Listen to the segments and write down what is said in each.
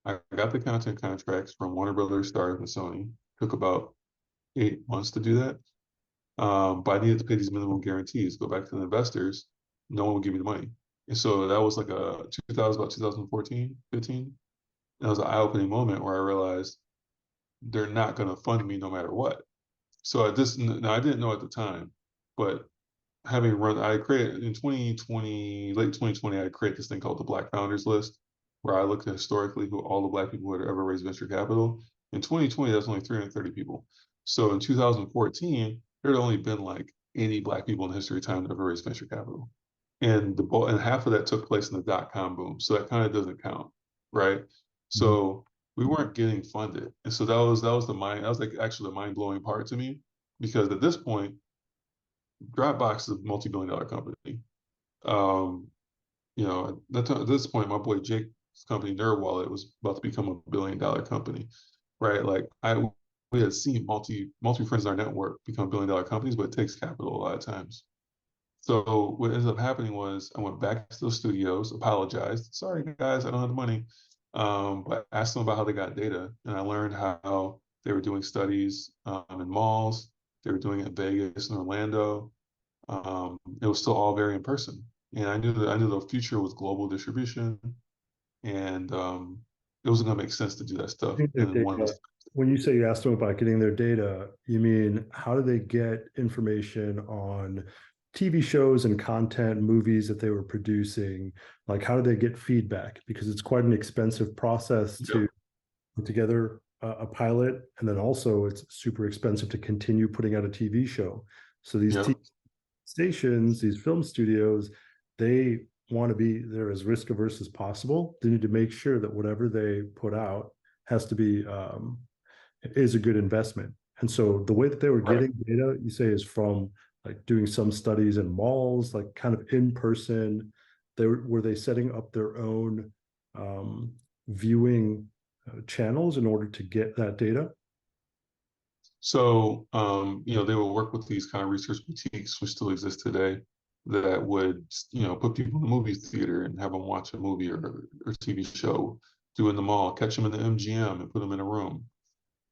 I got the content contracts from Warner Brothers, Starz, and Sony. Took about 8 months to do that. But I needed to pay these minimum guarantees, go back to the investors. No one would give me the money. And so that was like a 2000, about 2014, 15. And that was an eye-opening moment where I realized they're not going to fund me no matter what. So now I didn't know at the time, but I created in 2020, late 2020, I created this thing called the Black Founders List, where I looked at historically who all the Black people who had ever raised venture capital. In 2020, that's only 330 people. So in 2014, there had only been like 80 Black people in the history of time that ever raised venture capital. And half of that took place in the dot-com boom. So that kind of doesn't count, right? Mhm. So we weren't getting funded. And so that was like actually the mind-blowing part to me, because at this point, Dropbox is a multi-billion dollar company. Um, at this point, my boy Jake's company, NerdWallet, was about to become a 1 billion dollar company, right? We had seen multi friends in our network become 1 billion dollar companies, but it takes capital a lot of times. So what ended up happening was I went back to those studios, apologized, sorry guys, I don't have the money, but asked them about how they got data, and I learned how they were doing studies in malls, they were doing it in Vegas and Orlando. It was still all very in person, and I knew the future was global distribution, and it wasn't going to make sense to do that stuff Getting their in one of data. When you say you asked them about getting their data, you mean how do they get information on TV shows and content, movies that they were producing? Like, how do they get feedback? Because it's quite an expensive process to the. put together a pilot, and then also it's super expensive to continue putting out a TV show. So these TV Yep. stations, these film studios, they want to be there as risk averse as possible. They need to make sure that whatever they put out has to be is a good investment. And so the way that they were Right. getting data, you say, is from like doing some studies in malls, like kind of in person. Were they setting up their own viewing channels in order to get that data? So, they would work with these kind of research boutiques, which still exist today, that would, put people in the movie theater and have them watch a movie or TV show, do in the mall, catch them in the MGM and put them in a room,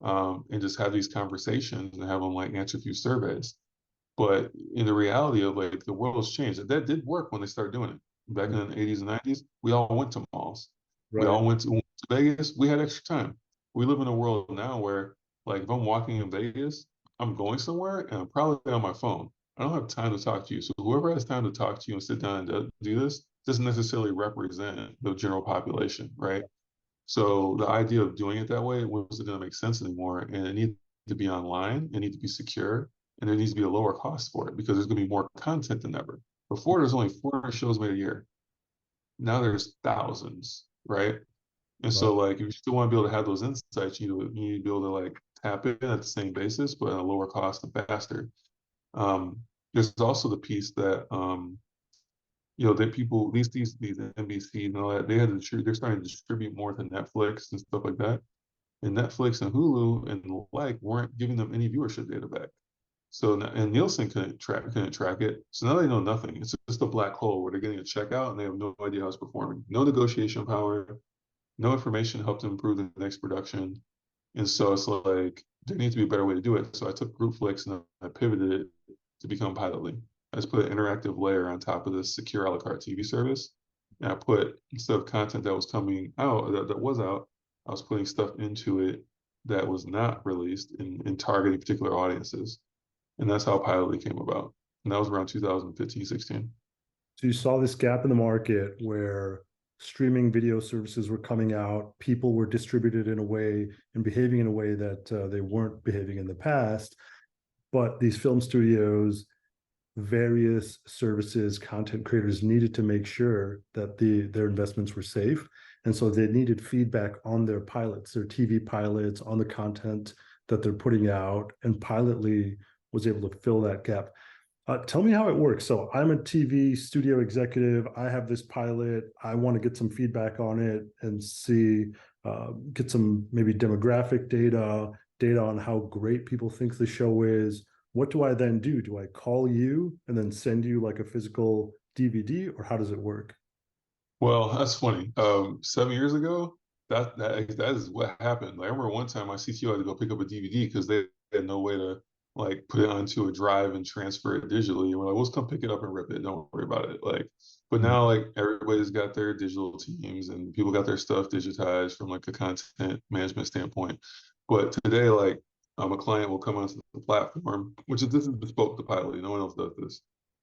and just have these conversations and have them like answer a few surveys. But in the reality of like the world has changed. That did work when they started doing it. Back in the 80s and 90s, we all went to malls. We Right. all went to Vegas. We had extra time. We live in a world now where, like, if I'm walking in Vegas, I'm going somewhere and I'm probably on my phone. I don't have time to talk to you. So whoever has time to talk to you and sit down and do this doesn't necessarily represent the general population, right? So the idea of doing it that way wasn't going to make sense anymore, and it needed to be online, it needs to be secure, and there needs to be a lower cost for it because there's going to be more content than ever. Before, there's only 400 shows made a year. Now there's thousands, right? And Right. so, like, if you still want to be able to have those insights, you need to be able to like tap in at the same basis, but at a lower cost and faster. There's also the piece that that people these NBC and all that they're starting to distribute more to Netflix and stuff like that. And Netflix and Hulu and the like weren't giving them any viewership data back. So and Nielsen couldn't track it. So now they know nothing. It's just a black hole where they're getting a checkout and they have no idea how it's performing. No negotiation power, no information to help them improve the next production. And so it's like there needs to be a better way to do it. So I took GroupFlix and I pivoted it to become Pilotly. I just put an interactive layer on top of this secure a la carte TV service. And I put, instead of content that was coming out, that was out, I was putting stuff into it that was not released and targeting particular audiences. And that's how Pilotly came about. And that was around 2015, 16. So you saw this gap in the market where streaming video services were coming out, people were distributed in a way and behaving in a way that they weren't behaving in the past. But these film studios, various services, content creators needed to make sure that their investments were safe. And so they needed feedback on their pilots, their TV pilots, on the content that they're putting out. And Pilotly was able to fill that gap. Tell me how it works. So I'm a TV studio executive. I have this pilot. I want to get some feedback on it and see, get some maybe demographic data, data on how great people think the show is. What do I then do? Do I call you and then send you like a physical DVD, or how does it work? Well, that's funny. 7 years ago, that is what happened. Like, I remember one time my CTO had to go pick up a DVD because they had no way to like put it onto a drive and transfer it digitally. And we're like, "Well, just come pick it up and rip it. Don't worry about it." Like, but Mhm. now like everybody's got their digital teams and people got their stuff digitized from like a content management standpoint. But today, like, a client will come onto the platform, which is this is bespoke to Pilot. No one else does this.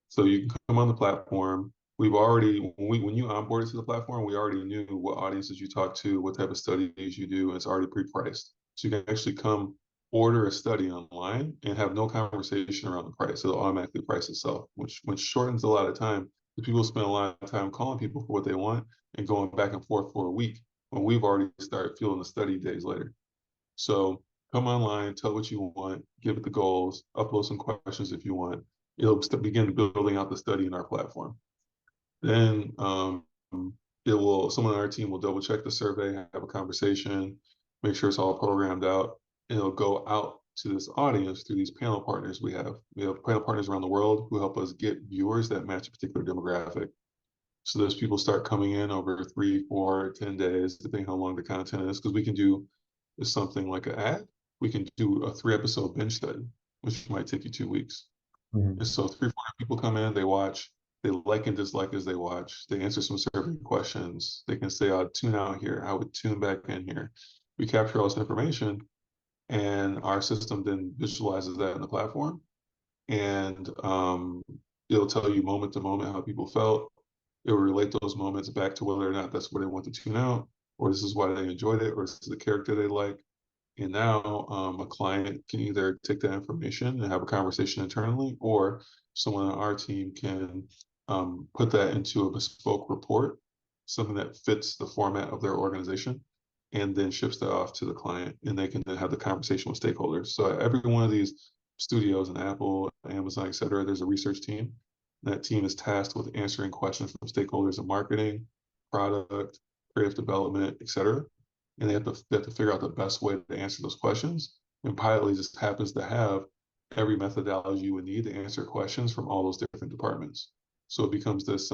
So you can come on the platform. We've already when you onboarded to the platform, we already knew what audiences you talk to, what type of studies you do, and it's already pre-priced. So you can actually come order a study online and have no conversation around the price. It'll automatically price itself, which shortens a lot of time. The people spend a lot of time calling people for what they want and going back and forth for a week when we've already started feeling the study days later. So come online, tell what you want, give it the goals, upload some questions if you want. It'll begin building out the study in our platform. Then it will someone on our team will double check the survey, have a conversation, make sure it's all programmed out, and it'll go out to this audience through these panel partners we have. We have panel partners around the world who help us get viewers that match a particular demographic. So those people start coming in over 3, 4, 10 days, depending how long the content is, because we can do something like an ad. We can do a 3 episode binge study, which might take you 2 weeks. Mhm. And so 300, 400 people come in, they watch, they like and dislike as they watch. They answer some survey questions. They can say, "I'd tune out here. I would tune back in here." We capture all this information, and our system then visualizes that in the platform, and it'll tell you moment to moment how people felt. It will relate those moments back to whether or not that's where they want to tune out, or this is why they enjoyed it, or this is the character they like. And now a client can either take that information and have a conversation internally, or someone on our team can put that into a bespoke report, something that fits the format of their organization, and then ships that off to the client. And they can then have the conversation with stakeholders. So every one of these studios, and Apple, Amazon, et cetera, there's a research team. That team is tasked with answering questions from stakeholders in marketing, product, creative development, et cetera, and they have to figure out the best way to answer those questions. And Pilotly just happens to have every methodology you would need to answer questions from all those different departments. So it becomes this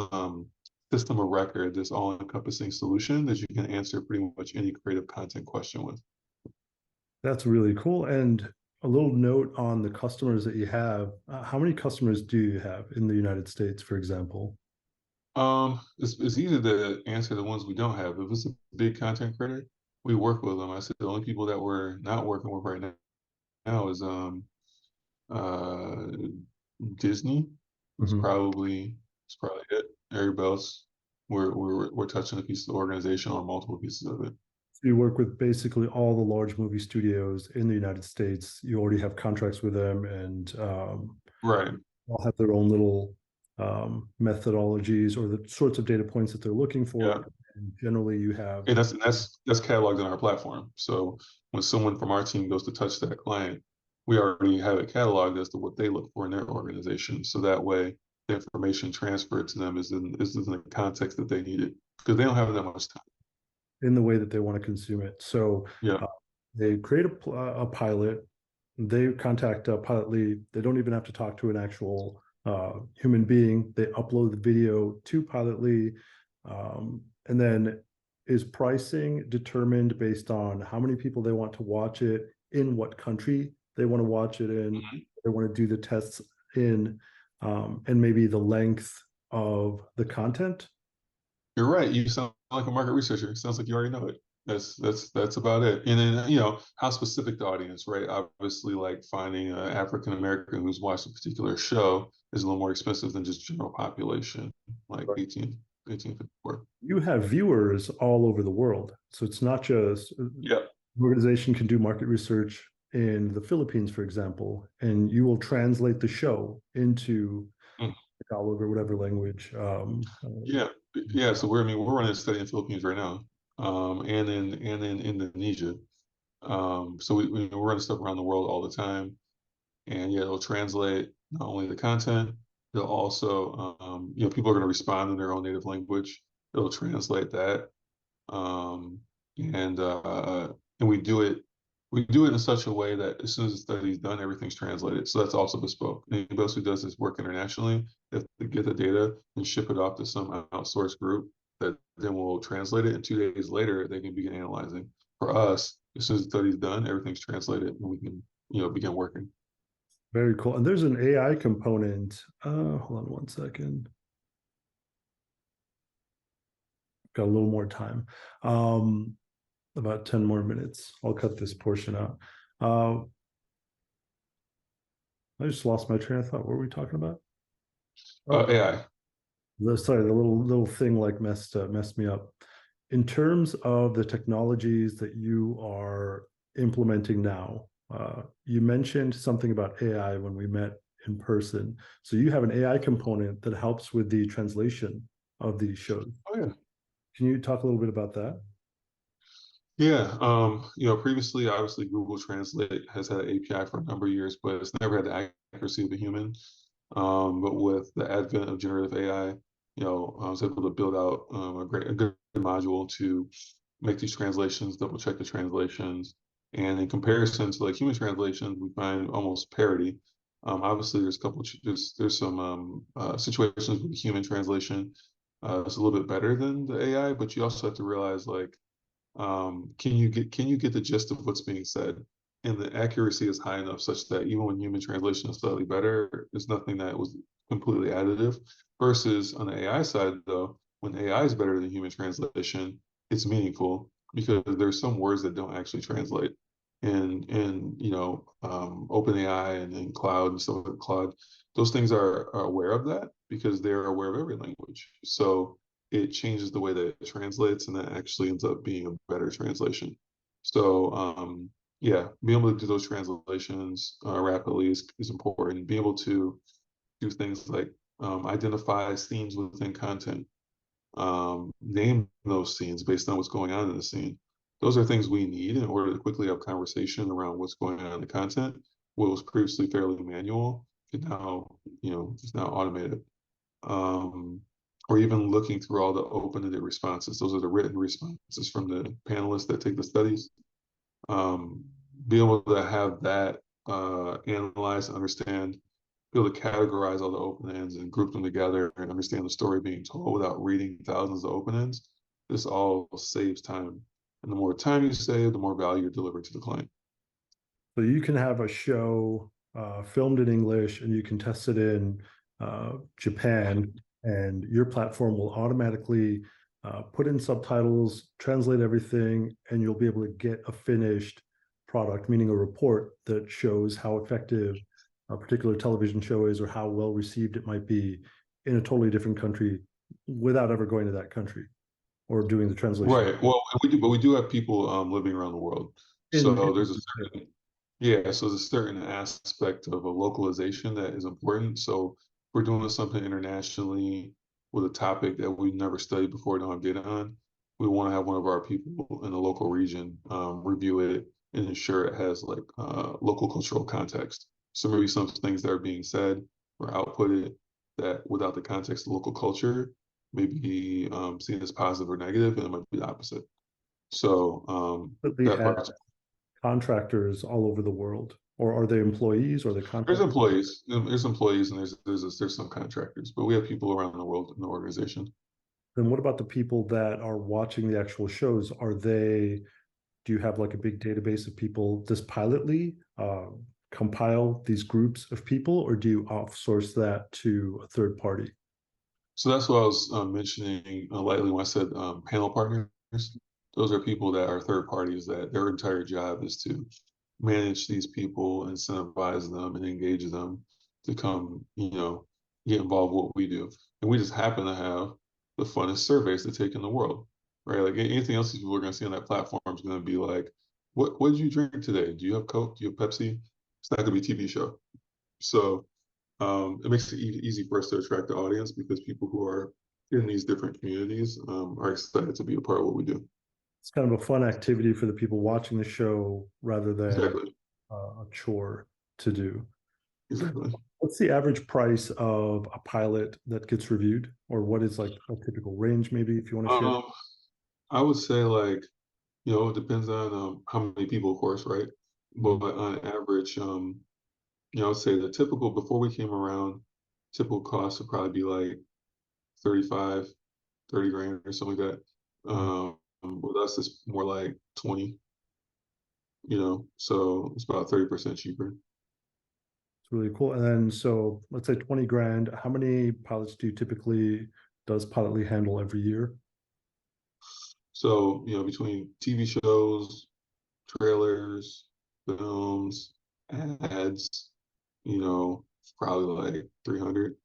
system of record, this all-encompassing solution that you can answer pretty much any creative content question with. That's really cool. And a little note on the customers that you have. How many customers do you have in the United States, for example? It's easy to answer the ones we don't have. If it's a big content creator, we work with them. I said the only people that we're not working with right now is uh Disney. It's Mhm. probably it's probably it. Everybody else, we're touching a piece of the organization or multiple pieces of it. So you work with basically all the large movie studios in the United States. You already have contracts with them, and Right. all have their own little methodologies or the sorts of data points that they're looking for. Yeah. And generally, you have And that's cataloged in our platform. So when someone from our team goes to touch that client, we already have it cataloged as to what they look for in their organization. So that way the information transferred to them is in the context that they need it because they don't have that much time. in the way that they want to consume it. So Yeah. uh, they create a pilot. They contact Pilot Lead. They don't even have to talk to an actual human being. They upload the video to Pilot Lead, and then is pricing determined based on how many people they want to watch it, in what country they want to watch it in, Mhm. they want to do the tests in, and maybe the length of the content. You're right. You sound like a market researcher. It sounds like you already know it. That's about it. And then how specific the audience, right? Obviously, like finding an African American who's watched a particular show is a little more expensive than just general population, like 1854. You have viewers all over the world. So it's not just Yeah. an organization can do market research in the Philippines, for example, and you will translate the show into Mm. Tagalog or whatever language. Yeah. Yeah. So we're running a study in Philippines right now, and in Indonesia. So we're running stuff around the world all the time. And yeah, it'll translate not only the content, it'll also, people are going to respond in their own native language. It'll translate that, um, and uh, and we do it in such a way that as soon as the study is done, everything's translated. So that's also bespoke. Anybody else who does this work internationally, they have to get the data and ship it off to some outsourced group that then we'll translate it, and 2 days later they can begin analyzing. For us, as soon as the study's done, everything's translated, and we can begin working. Very cool. And there's an AI component. Hold on one second. Got a little more time. Um, about 10 more minutes. I'll cut this portion out. Uh, I just lost my train of thought. What were we talking about? Oh, AI. sorry, the little thing like messed me up. In terms of the technologies that you are implementing now, you mentioned something about AI when we met in person. So you have an AI component that helps with the translation of these shows. Oh yeah. Can you talk a little bit about that? Yeah, previously, obviously, Google Translate has had an API for a number of years, but it's never had the accuracy of a human. But with the advent of generative AI, I was able to build out a good module to make these translations, double check the translations, and in comparison to like human translations, we find almost parity. Obviously, there's a couple, there's some situations with the human translation. It's a little bit better than the AI, but you also have to realize like can you get the gist of what's being said? And the accuracy is high enough such that even when human translation is slightly better, there's nothing that was completely additive. Versus on the AI side, though, when AI is better than human translation, it's meaningful because there's some words that don't actually translate. And OpenAI and Cloud and stuff like Cloud, those things are aware of that because they're aware of every language. So it changes the way that it translates, and that actually ends up being a better translation. So, yeah, being able to do those translations rapidly is important. Being able to do things like identify scenes within content, name those scenes based on what's going on in the scene. Those are things we need in order to quickly have conversation around what's going on in the content. What was previously fairly manual can now, is now automated, um, or even looking through all the open-ended responses. Those are the written responses from the panelists that take the studies. Um, be able to have that analyze, understand, be able to categorize all the open ends and group them together and understand the story being told without reading thousands of open ends. This all saves time. And the more time you save, the more value you're delivering to the client. So you can have a show filmed in English and you can test it in Japan, and your platform will automatically put in subtitles, translate everything, and you'll be able to get a finished product, meaning a report that shows how effective a particular television show is or how well received it might be in a totally different country without ever going to that country or doing the translation. Right. Well, we do have people living around the world. So there's a certain Yeah, so there's a certain aspect of a localization that is important. So if we're doing something internationally with a topic that we've never studied before, don't have data on, we want to have one of our people in the local region review it and ensure it has like local cultural context. So maybe some things that are being said or outputted that without the context of local culture may be seen as positive or negative, and it might be the opposite. So They that have part's contractors all over the world, or are they employees or are they There's contractors? employees. There's employees, and there's some contractors, but we have people around the world in the organization. Then what about the people that are watching the actual shows? Do you have like a big database of people? Does Pilotly compile these groups of people, or do you outsource that to a third party? So that's what I was mentioning lightly when I said panel partners. Those are people that are third parties that their entire job is to manage these people, incentivize them, and engage them to come, get involved with what we do. And we just happen to have the funnest surveys to take in the world, right? Like anything else these people are going to see on that platform is going to be like, what did you drink today? Do you have Coke? Do you have Pepsi? It's not going to be a TV show. So it makes it easy for us to attract the audience because people who are in these different communities are excited to be a part of what we do. It's kind of a fun activity for the people watching the show rather than Exactly. a chore to do. Exactly. What's the average price of a pilot that gets reviewed, or what is like a typical range, maybe if you want to share? Um, I would say like, it depends on how many people, of course, right? But Mhm. on average, I would say the before we came around, typical cost would probably be like 35. 30 grand or something like that. Mhm. With us, it's more like 20, so it's about 30% cheaper. It's really cool. And then, so let's say 20 grand. How many pilots do you typically does Pilotly handle every year? So, between TV shows, trailers, films, ads, probably like 300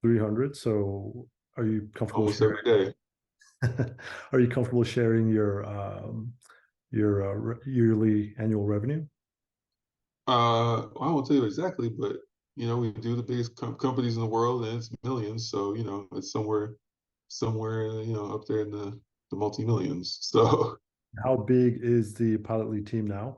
300. So are you comfortable almost sharing? every day. Are you comfortable sharing your yearly annual revenue? I won't tell you exactly, but we do the biggest companies in the world, and it's millions. So it's somewhere up there in the multi millions. So How big is the Pilotly team now?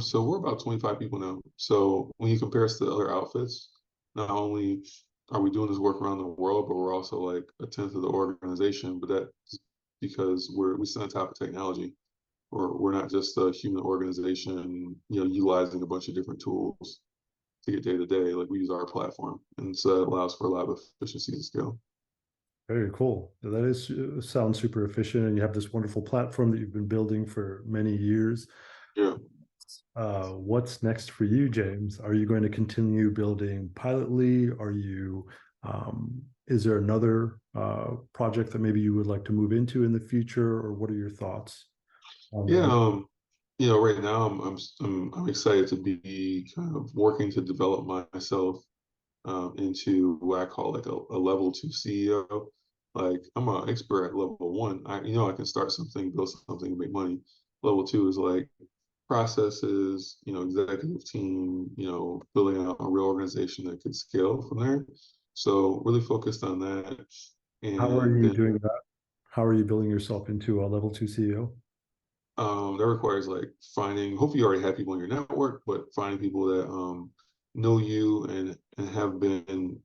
so we're about 25 people now. So when you compare us to other outfits, not only are we doing this work around the world, but we're also like a tenth of the organization. But that's because we sit on top of technology. We're not just a human organization, utilizing a bunch of different tools to get day to day. Like we use our platform, and so that allows for a lot of efficiency and scale. Very cool. That is sounds super efficient, and you have this wonderful platform that you've been building for many years. Yeah. What's next for you, James? Are you going to continue building Pilotly? Is there another project that maybe you would like to move into in the future, or what are your thoughts on Yeah. that? Right now I'm excited to be kind of working to develop myself into what I call like a level two CEO. Like I'm an expert at level one. I can start something, build something, make money. Level two is like processes, executive team, building out a real organization that could scale from there. So really focused on that. How are And you then doing that? How are you building yourself into a level two CEO? that requires like finding, hopefully you already have people in your network, but finding people that know you and have been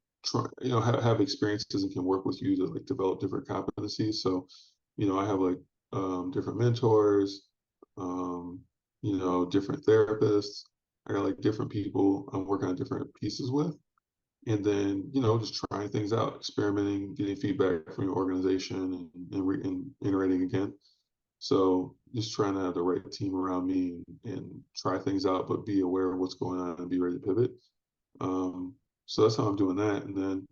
have experiences and can work with you to like develop different competencies. So, I have like different mentors, um, different therapists. I got like different people I'm working on different pieces with. And then, just trying things out, experimenting, getting feedback from your organization and iterating again. So just trying to have the right team around me and try things out, but be aware of what's going on and be ready to pivot. Um, so that's how I'm doing that. And then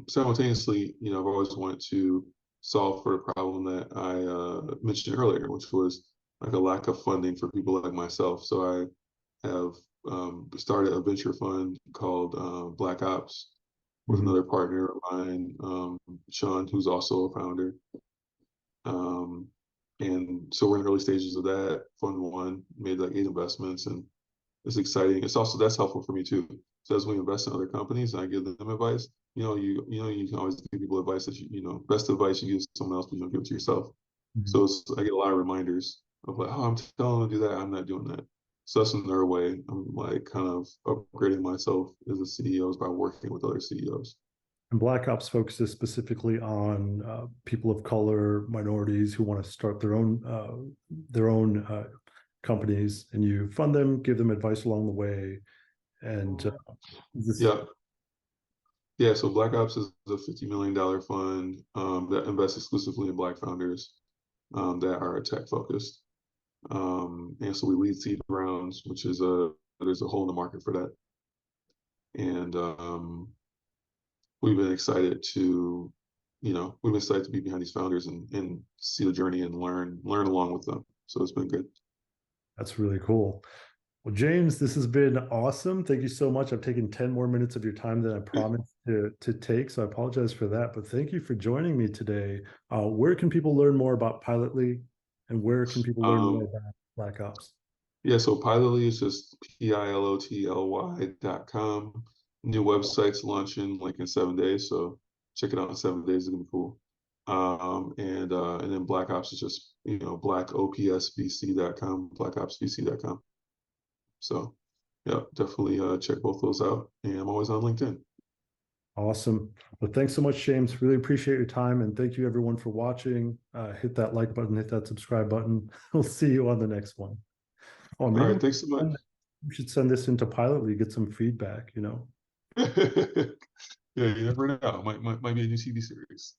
simultaneously, I've always wanted to solve for the problem that I mentioned earlier, which was like a lack of funding for people like myself. So I have started a venture fund called Black Ops with Mhm. another partner of mine, Sean, who's also a founder. Um, and so we're in the early stages of that. Fund one made like 8 investments, and it's exciting. It's also that's helpful for me too. So as we invest in other companies and I give them advice, you can always give people advice that best advice you give someone else, but you don't give it to yourself. Mhm. So I get a lot of reminders of like, oh, I'm telling them to do that, I'm not doing that. So that's another way I'm like kind of upgrading myself as a CEO is by working with other CEOs. And Black Ops focuses specifically on people of color, minorities who want to start their own companies, and you fund them, give them advice along the way, and this. Yeah, yeah. So Black Ops is a $50 million fund that invests exclusively in Black founders that are tech focused. And so we lead seed rounds, which is there's a hole in the market for that. And we've been excited to, we've been excited to be behind these founders and see the journey and learn along with them. So it's been good. That's really cool. Well, James, this has been awesome. Thank you so much. I've taken 10 more minutes of your time than I promised to take, so I apologize for that. But thank you for joining me today. Where can people learn more about Pilotly, and where can people learn more Um, about Black Ops? yeah, so Pilotly is just pilotly.com. New website's launching like in 7 days, so check it out in 7 days. It's gonna be cool. And then Black Ops is just blackopsvc.com, blackopsvc.com. So yeah, definitely check both those out. And I'm always on LinkedIn. Awesome. Well, thanks so much, James. Really appreciate your time. And thank you, everyone, for watching. Hit that like button, hit that subscribe button. We'll see you on the next one. Oh, All maybe right, thanks so much. we should send this into Pilotly, get some feedback, Yeah, you never know. Might be a new TV series.